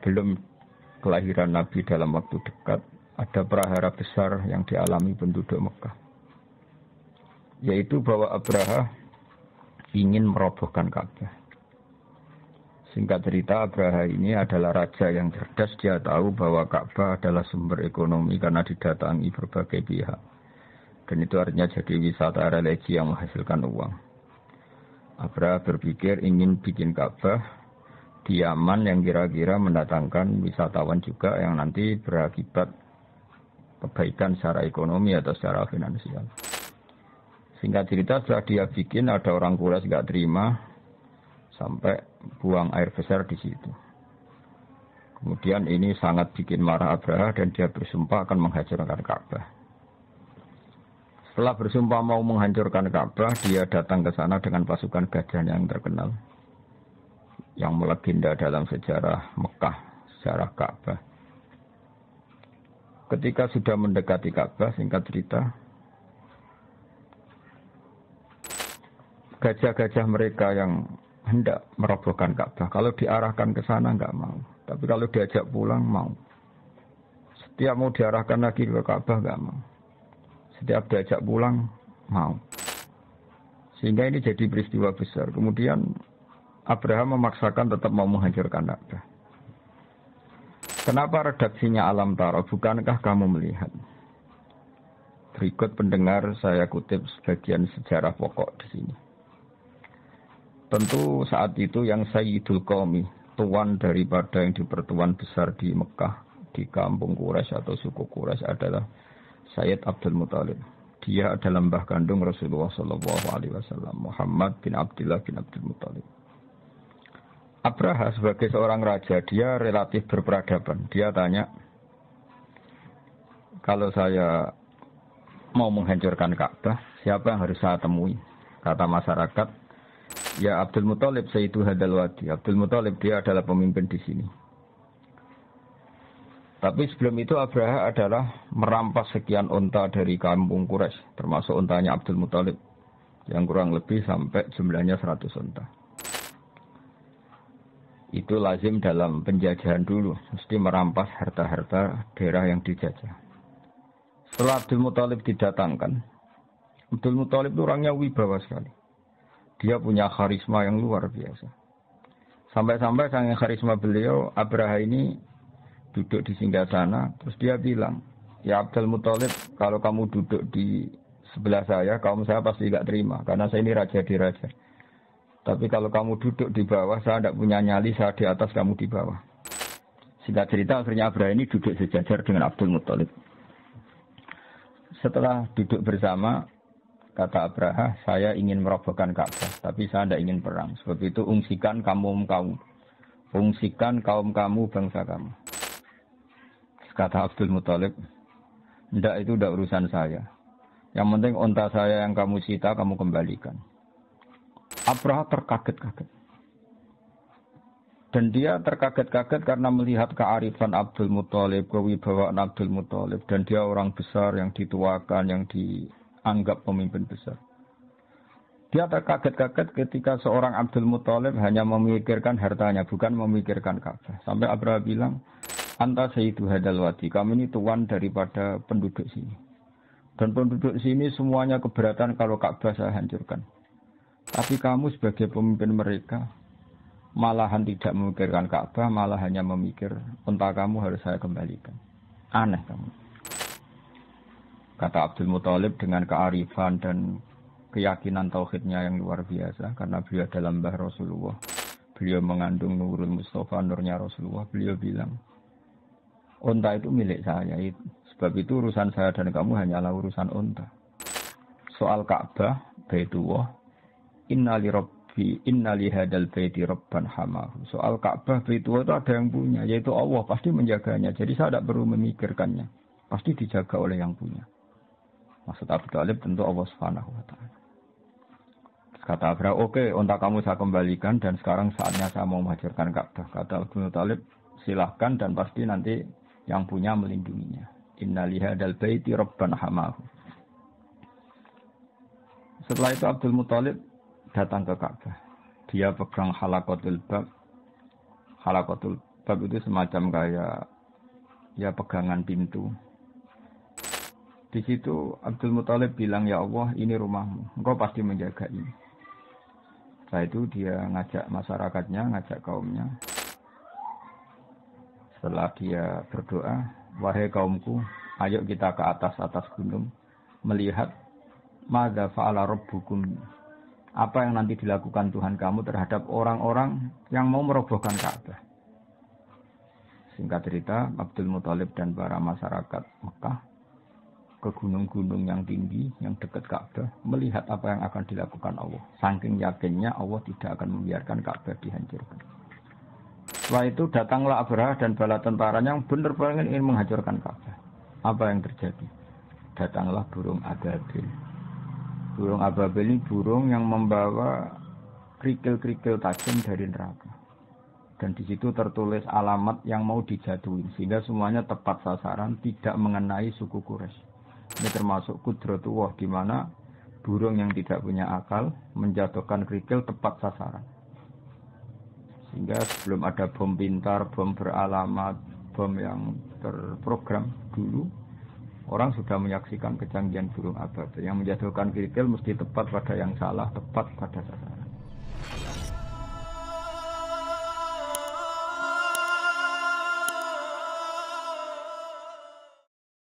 sebelum kelahiran Nabi dalam waktu dekat, ada prahara besar yang dialami penduduk Mekah. Yaitu bahwa Abraha ingin merobohkan Ka'bah. Singkat cerita, Abraha ini adalah raja yang cerdas. Dia tahu bahwa Ka'bah adalah sumber ekonomi karena didatangi berbagai pihak. Dan itu artinya jadi wisata religi yang menghasilkan uang. Abraha berpikir ingin bikin Ka'bah di Yaman yang kira-kira mendatangkan wisatawan juga yang nanti berakibat kebaikan secara ekonomi atau secara finansial. Singkat cerita, setelah dia bikin, ada orang Quraisy nggak terima sampai buang air besar di situ. Kemudian ini sangat bikin marah Abraha dan dia bersumpah akan menghancurkan Ka'bah. Setelah bersumpah mau menghancurkan Ka'bah, dia datang ke sana dengan pasukan gajah yang terkenal, yang melegenda dalam sejarah Mekah, sejarah Ka'bah. Ketika sudah mendekati Ka'bah, singkat cerita, gajah-gajah mereka yang hendak merobohkan Ka'bah, kalau diarahkan ke sana enggak mau. Tapi kalau diajak pulang mau. Setiap mau diarahkan lagi ke Ka'bah enggak mau. Setiap diajak pulang mau. Sehingga ini jadi peristiwa besar. Kemudian Abraham memaksakan tetap mau menghancurkan Ka'bah. Kenapa redaksinya alam taro? Bukankah kamu melihat? Berikut pendengar saya kutip sebagian sejarah pokok di sini. Tentu saat itu yang Sayyidul Qaumi, tuan daripada yang dipertuan besar di Mekah, di kampung Quraisy atau suku Quraisy adalah Sayyid Abdul Muthalib. Dia adalah mbah kandung Rasulullah SAW, Muhammad bin Abdullah bin Abdul Muthalib. Abraha sebagai seorang raja, dia relatif berperadaban. Dia tanya, kalau saya mau menghancurkan Ka'bah, siapa yang harus saya temui? Kata masyarakat, ya Abdul Muthalib Sayyidu Hadal Wadi. Abdul Muthalib dia adalah pemimpin di sini. Tapi sebelum itu Abraha adalah merampas sekian unta dari kampung Quraisy, termasuk untanya Abdul Muthalib yang kurang lebih sampai jumlahnya 100 unta. Itu lazim dalam penjajahan dulu, mesti merampas harta-harta daerah yang dijajah. Setelah Abdul Muthalib didatangkan, Abdul Muthalib itu orangnya wibawa sekali. Dia punya karisma yang luar biasa. Sampai-sampai saking karisma beliau, Abraha ini duduk di singgasana, terus dia bilang, ya Abdul Muthalib, kalau kamu duduk di sebelah saya, kaum saya pasti gak terima, karena saya ini raja di raja. Tapi kalau kamu duduk di bawah, saya tidak punya nyali, saya di atas, kamu di bawah. Singkat cerita, akhirnya Abraha ini duduk sejajar dengan Abdul Muthalib. Setelah duduk bersama, kata Abraha, saya ingin merobohkan Ka'bah, tapi saya tidak ingin perang. Sebab itu ungsikan kaum bangsa kamu. Kata Abdul Muthalib, tidak, itu tidak urusan saya. Yang penting unta saya yang kamu sita, kamu kembalikan. Abraha terkaget-kaget. Dan dia terkaget-kaget karena melihat kearifan Abdul Muthalib, kewibawaan Abdul Muthalib. Dan dia orang besar yang dituakan, yang dianggap pemimpin besar. Dia terkaget-kaget ketika seorang Abdul Muthalib hanya memikirkan hartanya, bukan memikirkan Ka'bah. Sampai Abraha bilang, Anta Sayyidu Hadal Wadi, kami ini tuan daripada penduduk sini. Dan penduduk sini semuanya keberatan kalau Ka'bah saya hancurkan. Tapi kamu sebagai pemimpin mereka, malahan tidak memikirkan Ka'bah, malah hanya memikir unta kamu harus saya kembalikan. Aneh kamu. Kata Abdul Muthalib dengan kearifan dan keyakinan tauhidnya yang luar biasa. Karena beliau adalah mbah Rasulullah. Beliau mengandung Nurul Mustafa, nurnya Rasulullah. Beliau bilang, unta itu milik saya. Sebab itu urusan saya dan kamu hanyalah urusan unta. Soal Ka'bah, Baitullah, innali hadal baiti rabban hamahu. Soal Ka'bah, Baitullah itu ada yang punya, yaitu Allah, pasti menjaganya. Jadi saya tidak perlu memikirkannya. Pasti dijaga oleh yang punya. Maksud Abu Thalib tentu Allah Subhanahu wa ta'ala. Kata Abraha, oke, unta kamu saya kembalikan dan sekarang saatnya saya mau menghancurkan Ka'bah. Kata Abu Thalib, silahkan dan pasti nanti yang punya melindunginya. Innali hadal baiti rabban hamahu. Setelah itu Abdul Muthalib datang ke Ka'bah. Dia pegang halaqatul Bab itu semacam kayak ya pegangan pintu. Di situ Abdul Muthalib bilang, ya Allah ini rumahmu, engkau pasti menjaga ini. Setelah itu dia ngajak masyarakatnya, ngajak kaumnya. Setelah dia berdoa, wahai kaumku, ayo kita ke atas gunung, melihat madza fa'ala rabbukum, apa yang nanti dilakukan Tuhan kamu terhadap orang-orang yang mau merobohkan Ka'bah. Singkat cerita, Abdul Muthalib dan para masyarakat Mekah ke gunung-gunung yang tinggi, yang dekat Ka'bah, melihat apa yang akan dilakukan Allah. Saking yakinnya Allah tidak akan membiarkan Ka'bah dihancurkan. Setelah itu datanglah Abraha dan bala tentaranya yang benar-benar ingin menghancurkan Ka'bah. Apa yang terjadi? Datanglah burung ababil. Burung ababil ini burung yang membawa kerikil-kerikil tajam dari neraka. Dan di situ tertulis alamat yang mau dijatuhin, sehingga semuanya tepat sasaran, tidak mengenai suku Quraisy. Ini termasuk kudratullah, di mana burung yang tidak punya akal menjatuhkan kerikil tepat sasaran. Sehingga sebelum ada bom pintar, bom beralamat, bom yang terprogram dulu, orang sudah menyaksikan kecanggihan burung ababil yang menjatuhkan kerikil mesti tepat pada yang salah, tepat pada sasaran.